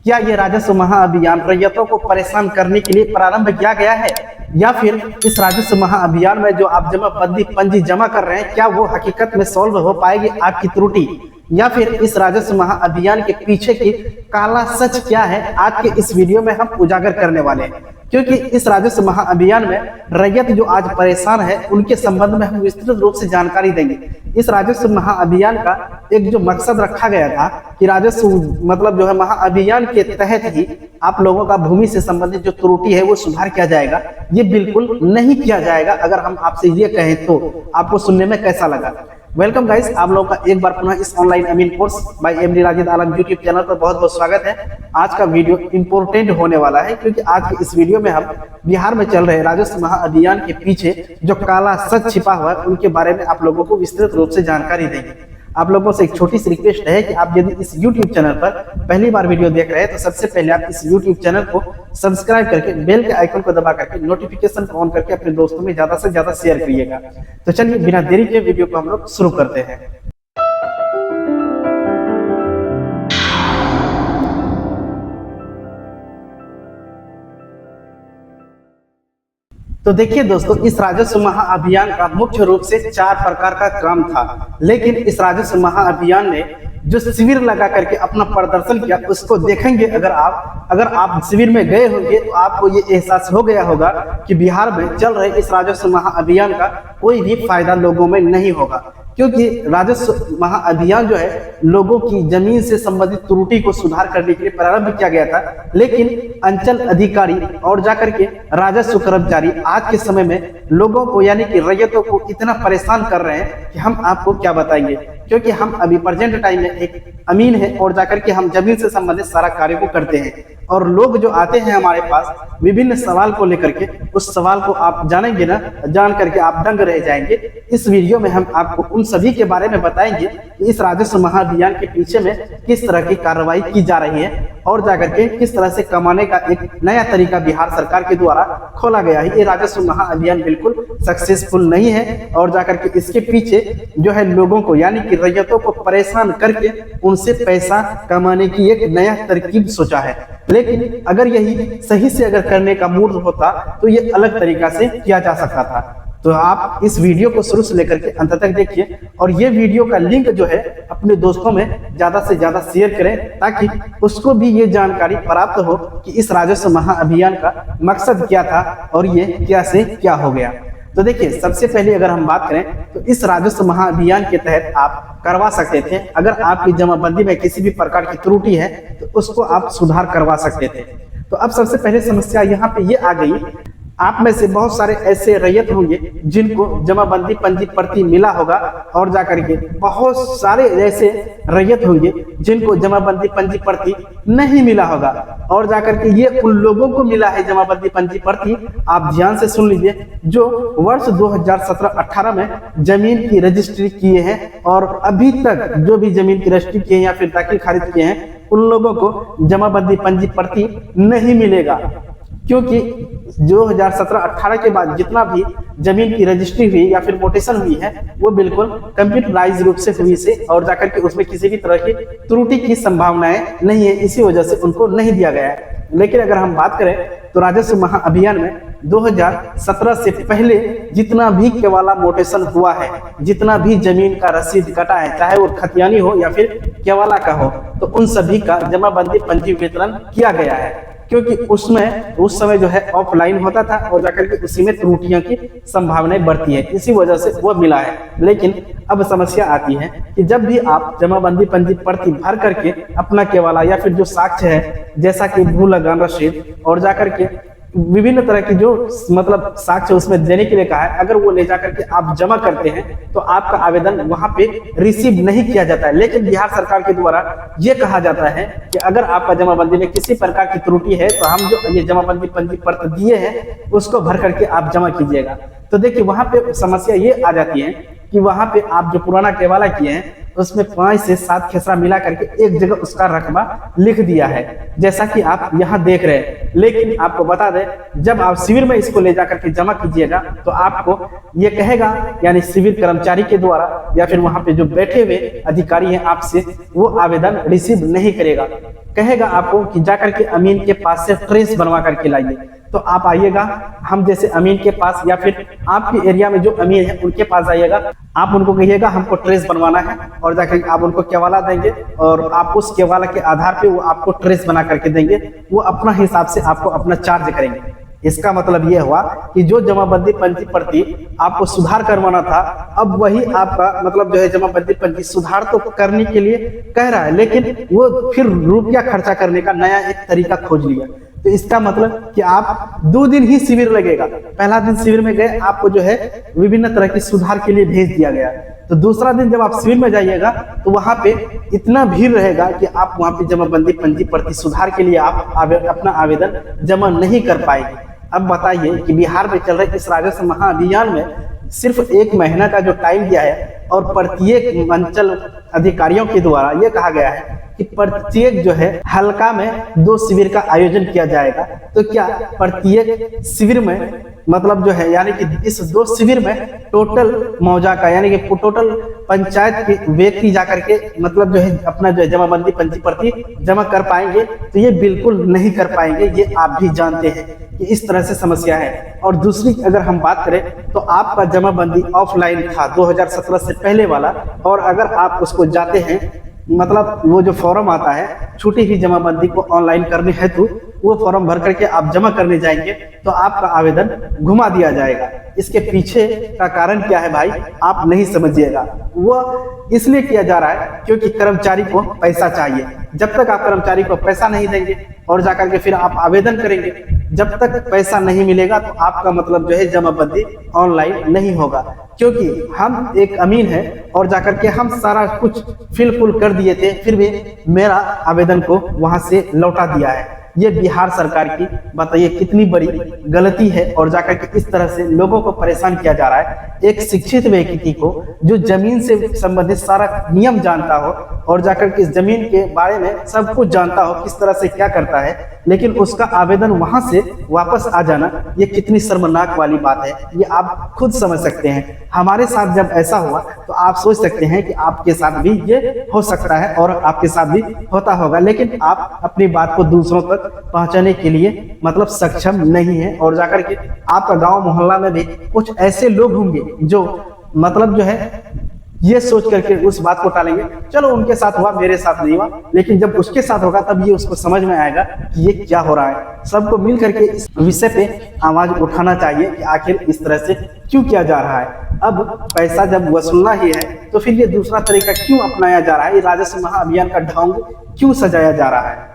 क्या ये राजस्व महाअभियान रैयतों को परेशान करने के लिए प्रारंभ किया गया है, या फिर इस राजस्व महाअभियान में जो आप जमाबंदी पंजी जमा कर रहे हैं क्या वो हकीकत में सॉल्व हो पाएगी आपकी त्रुटि, या फिर इस राजस्व महाअभियान के पीछे की काला सच क्या है, आज के इस वीडियो में हम उजागर करने वाले हैं। क्योंकि इस राजस्व महाअभियान में रैयत जो आज परेशान है उनके संबंध में हम विस्तृत रूप से जानकारी देंगे। इस राजस्व महाअभियान का एक जो मकसद रखा गया था कि राजस्व मतलब जो है महाअभियान के तहत ही आप लोगों का भूमि से संबंधित जो त्रुटि है वो सुधार किया जाएगा, ये बिल्कुल नहीं किया जाएगा। अगर हम आपसे ये कहें तो आपको सुनने में कैसा लगा? वेलकम गाइस, आप लोगों का एक बार पुनः इस ऑनलाइन अमीन कोर्स बाय एमडी राजिद आलम यूट्यूब चैनल पर बहुत बहुत स्वागत है। आज का वीडियो इंपोर्टेंट होने वाला है क्योंकि आज के इस वीडियो में हम बिहार में चल रहे राजस्व महाअभियान के पीछे जो काला सच छिपा हुआ है उनके बारे में आप लोगों को विस्तृत रूप से जानकारी देंगे। आप लोगों से एक छोटी सी रिक्वेस्ट है कि आप यदि इस YouTube चैनल पर पहली बार वीडियो देख रहे हैं तो सबसे पहले आप इस YouTube चैनल को सब्सक्राइब करके बेल के आइकन को दबा करके नोटिफिकेशन को ऑन करके अपने दोस्तों में ज्यादा से ज्यादा शेयर करिएगा। तो चलिए बिना देरी के वीडियो को हम लोग शुरू करते हैं। तो देखिए दोस्तों, इस राजस्व महाअभियान का मुख्य रूप से 4 प्रकार का काम था, लेकिन इस राजस्व महाअभियान ने जो शिविर लगा करके अपना प्रदर्शन किया उसको देखेंगे। अगर आप शिविर में गए होंगे तो आपको ये एहसास हो गया होगा कि बिहार में चल रहे इस राजस्व महाअभियान का कोई भी फायदा लोगों में नहीं होगा, क्योंकि राजस्व महाअभियान जो है लोगों की जमीन से संबंधित त्रुटि को सुधार करने के लिए प्रारंभ किया गया था, लेकिन अंचल अधिकारी और जाकर के राजस्व कर्मचारी आज के समय में लोगों को यानी कि रैयतों को इतना परेशान कर रहे हैं कि हम आपको क्या बताएंगे। क्योंकि हम अभी प्रेजेंट टाइम में एक अमीन है और जाकर के हम जमीन से संबंधित सारा कार्य को करते हैं, और लोग जो आते हैं हमारे पास विभिन्न सवाल को लेकर के, उस सवाल को आप जानेंगे ना, जान करके आप दंग रह जाएंगे। इस वीडियो में हम आपको उन सभी के बारे में बताएंगे कि इस राजस्व महाअभियान के पीछे में किस तरह की कार्रवाई की जा रही है और जाकर के किस तरह से कमाने का एक नया तरीका बिहार सरकार के द्वारा खोला गया है। ये राजस्व महाअभियान बिल्कुल सक्सेसफुल नहीं है और जाकर के इसके पीछे जो है लोगों को यानी कि रैयतों को परेशान करके उनसे पैसा कमाने की एक नया तरकीब सोचा है। लेकिन अगर यही सही से अगर करने का मूड होता तो ये अलग तरीका से किया जा सकता था। तो आप इस वीडियो को शुरू से लेकर के अंत तक देखिए और ये वीडियो का लिंक जो है अपने दोस्तों में ज्यादा से ज्यादा शेयर करें ताकि उसको भी ये जानकारी प्राप्त हो कि इस राजस्व महाअभियान का मकसद क्या था और ये क्या से क्या हो गया। तो देखिए, सबसे पहले अगर हम बात करें तो इस राजस्व महाअभियान के तहत आप करवा सकते थे, अगर आपकी जमाबंदी में किसी भी प्रकार की त्रुटि है तो उसको आप सुधार करवा सकते थे। तो अब सबसे पहले समस्या यहाँ पे ये आ गई, आप में से बहुत सारे ऐसे रैयत होंगे जिनको जमाबंदी पंजी प्रति मिला होगा और जाकर के बहुत सारे ऐसे रैयत होंगे जिनको जमाबंदी पंजी प्रति नहीं मिला होगा और जाकर के ये उन लोगों को मिला है जमाबंदी पंजी प्रति। आप ध्यान से सुन लीजिए, जो वर्ष 2017-18 में जमीन की रजिस्ट्री किए हैं और अभी तक जो भी जमीन की रजिस्ट्री किए हैं या फिर दाखिल खारिज किए हैं उन लोगों को जमाबंदी पंजी प्रति नहीं मिलेगा, क्योंकि 2017-18 के बाद जितना भी जमीन की रजिस्ट्री हुई या फिर मोटेशन हुई है वो बिल्कुल कंप्यूटराइज रूप से हुई से और जाकर के उसमें किसी भी तरह की त्रुटि की संभावनाएं नहीं है, इसी वजह से उनको नहीं दिया गया है। लेकिन अगर हम बात करें तो राजस्व महाअभियान में 2017 से पहले जितना भी केवाला मोटेशन हुआ है, जितना भी जमीन का रसीद कटा है, चाहे वो खतियानी हो या फिर केवाला का हो, तो उन सभी का जमाबंदी पंजी वितरण किया गया है, क्योंकि उसमें उस समय जो है ऑफलाइन होता था और जाकर के उसी में त्रुटियों की संभावनाएं बढ़ती है, इसी वजह से वो मिला है। लेकिन अब समस्या आती है कि जब भी आप जमाबंदी पंजी प्रति भर करके अपना केवाला या फिर जो साक्ष्य है जैसा कि भू लगान रसीद और जाकर के विभिन्न तरह की जो मतलब साक्ष्य उसमें देने के लिए कहा है, अगर वो ले जाकर के आप जमा करते हैं तो आपका आवेदन वहां पे रिसीव नहीं किया जाता है। लेकिन बिहार सरकार के द्वारा ये कहा जाता है कि अगर आपका जमाबंदी में किसी प्रकार की त्रुटि है तो हम जो ये जमाबंदी पंजी पत्र दिए हैं उसको भर करके आप जमा कीजिएगा। तो देखिए, वहां पे समस्या ये आ जाती है कि वहां पे आप जो पुराना केवाला किए हैं उसमें 5 से 7 खेसरा मिला करके एक जगह उसका रकबा लिख दिया है, जैसा कि आप यहाँ देख रहे हैं। लेकिन आपको बता दें, जब आप शिविर में इसको ले जाकर के जमा कीजिएगा तो आपको ये कहेगा, यानी शिविर कर्मचारी के द्वारा या फिर वहां पे जो बैठे हुए अधिकारी हैं आपसे, वो आवेदन रिसीव नहीं करेगा। कहेगा आपको कि जाकर के अमीन के पास से ट्रेस बनवा करके लाइए। तो आप आइएगा, हम जैसे अमीन के पास या फिर आपके एरिया में जो अमीन है उनके पास जाइएगा, आप उनको कहिएगा हमको ट्रेस बनवाना है, और जाकर आप उनको केवाला देंगे और आप उस केवाला के आधार पे वो आपको ट्रेस बना करके देंगे। वो अपना हिसाब से आपको अपना चार्ज करेंगे। इसका मतलब यह हुआ कि जो जमाबंदी पंजी प्रति आपको सुधार करवाना था, अब वही आपका मतलब जो है जमाबंदी पंजी सुधार तो करने के लिए कह रहा है, लेकिन वो फिर रुपया खर्चा करने का नया एक तरीका खोज लिया। तो इसका मतलब कि आप 2 दिन ही शिविर लगेगा। पहला दिन शिविर में गए, आपको जो है विभिन्न तरह की सुधार के लिए भेज दिया गया। तो दूसरा दिन जब आप शिविर में जाइएगा तो वहां पे इतना भीड़ रहेगा कि आप वहां पे जमाबंदी पंजी प्रति सुधार के लिए आप अपना आवेदन जमा नहीं कर पाएंगे। अब बताइए कि बिहार में चल रहे इस राजस्व महाअभियान में सिर्फ 1 महीना का जो टाइम दिया है, और प्रत्येक अंचल अधिकारियों के द्वारा यह कहा गया है कि प्रत्येक जो है हल्का में 2 शिविर का आयोजन किया जाएगा। तो क्या प्रत्येक शिविर में मतलब जो है, यानी कि इस 2 शिविर में टोटल मौजा का, यानी कि टोटल पंचायत के व्यक्ति जाकर के मतलब जो है अपना जो है जमाबंदी पंजी प्रति जमा कर पाएंगे? तो ये बिल्कुल नहीं कर पाएंगे। ये आप भी जानते हैं कि इस तरह से समस्या है। और दूसरी अगर हम बात करें तो आपका जमाबंदी ऑफलाइन था 2017 से पहले वाला, और अगर आप उसको जाते हैं मतलब वो जो फॉर्म आता है छूटी हुई जमाबंदी को ऑनलाइन करने हेतु, वो फॉर्म भर करके आप जमा करने जाएंगे तो आपका आवेदन घुमा दिया जाएगा। इसके पीछे का कारण क्या है भाई, आप नहीं समझिएगा। वो इसलिए किया जा रहा है क्योंकि कर्मचारी को पैसा चाहिए। जब तक आप कर्मचारी को पैसा नहीं देंगे और जाकर के फिर आप आवेदन करेंगे, जब तक पैसा नहीं मिलेगा तो आपका मतलब जो है जमाबंदी ऑनलाइन नहीं होगा। क्योंकि हम एक अमीन है और जाकर के हम सारा कुछ फिल कर दिए थे, फिर भी मेरा आवेदन को वहां से लौटा दिया है। ये बिहार सरकार की बताइए कितनी बड़ी गलती है, और जाकर के इस तरह से लोगों को परेशान किया जा रहा है। एक शिक्षित व्यक्ति को जो जमीन से संबंधित सारा नियम जानता हो और जाकर के इस जमीन के बारे में सब कुछ जानता हो किस तरह से क्या करता है, लेकिन उसका आवेदन वहां से वापस आ जाना, ये कितनी शर्मनाक वाली बात है, ये आप खुद समझ सकते हैं। हमारे साथ जब ऐसा हुआ तो आप सोच सकते हैं कि आपके साथ भी ये हो सकता है और आपके साथ भी होता होगा, लेकिन आप अपनी बात को दूसरों तक पहुंचाने के लिए मतलब सक्षम नहीं है। और जाकर के आपका गांव मोहल्ला में भी कुछ ऐसे लोग होंगे जो मतलब जो है ये सोच करके उस बात को टालेंगे, चलो उनके साथ हुआ मेरे साथ नहीं हुआ, लेकिन जब उसके साथ होगा तब ये उसको समझ में आएगा कि ये क्या हो रहा है। सबको मिल करके इस विषय पे आवाज उठाना चाहिए कि आखिर इस तरह से क्यों किया जा रहा है। अब पैसा जब वसूलना ही है तो फिर ये दूसरा तरीका क्यों अपनाया जा रहा है, ये राजस्व महाअभियान का ढोंग क्यों सजाया जा रहा है।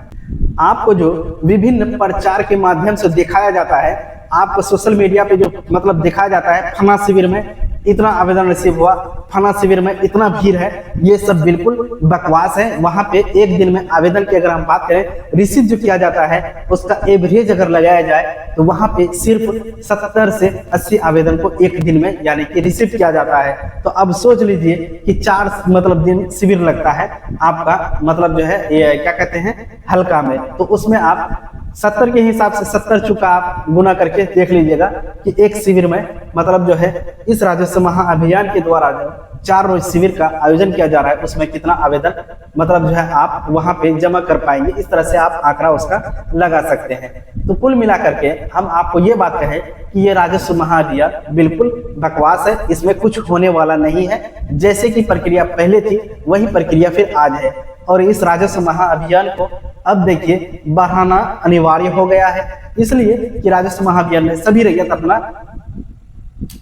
आपको जो विभिन्न प्रचार के माध्यम से दिखाया जाता है, आपको सोशल मीडिया पे जो मतलब दिखाया जाता है, फला शिविर में इतना आवेदन रिसीव हुआ, फला शिविर में इतना भीड़ है, ये सब बिल्कुल बकवास है। वहां पे एक दिन में आवेदन की अगर हम बात करें, रिसीव जो किया जाता है उसका एवरेज अगर लगाया जाए तो वहां पे सिर्फ 70 से 80 आवेदन को एक दिन में यानी कि रिसीव किया जाता है। तो अब सोच लीजिए कि 4 मतलब दिन शिविर लगता है आपका मतलब जो है ये क्या कहते हैं हल्का में, तो उसमें आप 70 के हिसाब से 70 चुका आप गुना करके देख लीजिएगा कि एक शिविर में मतलब जो है इस राजस्व महाअभियान के द्वारा जो 4 रोज शिविर का आयोजन किया जा रहा है उसमें कितना आवेदन मतलब जो है आप वहां पे जमा कर पाएंगे। इस तरह से आप आंकड़ा उसका लगा सकते हैं। तो कुल मिलाकर के हम आपको ये बात कहें कि ये राजस्व महाअभियान बिल्कुल बकवास है, इसमें कुछ होने वाला नहीं है। जैसे कि प्रक्रिया पहले थी वही प्रक्रिया फिर आज है, और इस राजस्व महाअभियान को अब देखिए बढ़ाना अनिवार्य हो गया है, इसलिए कि राजस्व महाअभियान में सभी रैयत अपना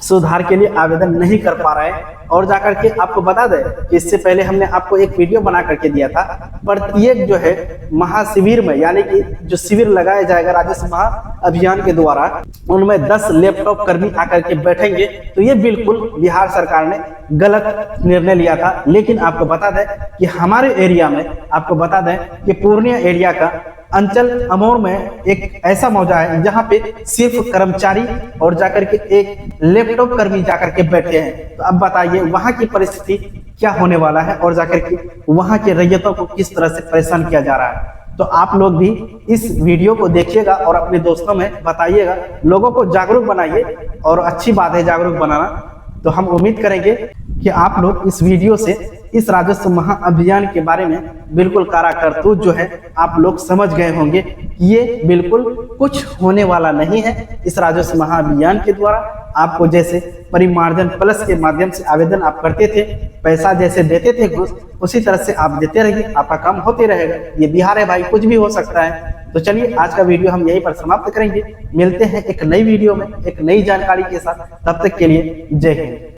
सुधार के लिए आवेदन नहीं कर पा रहे हैं। और जाकर के आपको बता दें कि इससे पहले हमने आपको एक वीडियो बना करके दिया था, प्रत्येक जो है महाशिविर में यानी कि जो शिविर लगाया जाएगा राजस्व महाअभियान के द्वारा, उनमें 10 लैपटॉप कर्मी आकर के बैठेंगे। तो ये बिल्कुल बिहार सरकार ने गलत निर्णय लिया था। लेकिन आपको बता दें कि हमारे एरिया में आपको बता दें कि पूर्णिया एरिया का अंचल अमोर में एक ऐसा मौजा है जहाँ पे सिर्फ कर्मचारी और जाकर के एक लैपटॉप कर्मी जाकर के बैठे हैं। तो अब बताइए वहाँ की परिस्थिति क्या होने वाला है और जाकर के वहाँ के रैयतों को किस तरह से परेशान किया जा रहा है। तो आप लोग भी इस वीडियो को देखिएगा और अपने दोस्तों में बताइएगा, लोगों को जागरूक बनाइए। और अच्छी बात है जागरूक बनाना। तो हम उम्मीद करेंगे कि आप लोग इस वीडियो से इस राजस्व महाअभियान के बारे में बिल्कुल कारा करतूत जो है आप लोग समझ गए होंगे कि ये बिल्कुल कुछ होने वाला नहीं है। इस राजस्व महाअभियान के द्वारा आपको जैसे परिमार्जन प्लस के माध्यम से आवेदन आप करते थे, पैसा जैसे देते थे घूस, उसी तरह से आप देते रहिए, आपका काम होते रहेगा। ये बिहार है भाई, कुछ भी हो सकता है। तो चलिए आज का वीडियो हम यहीं पर समाप्त करेंगे। मिलते हैं एक नई वीडियो में एक नई जानकारी के साथ। तब तक के लिए जय हिंद।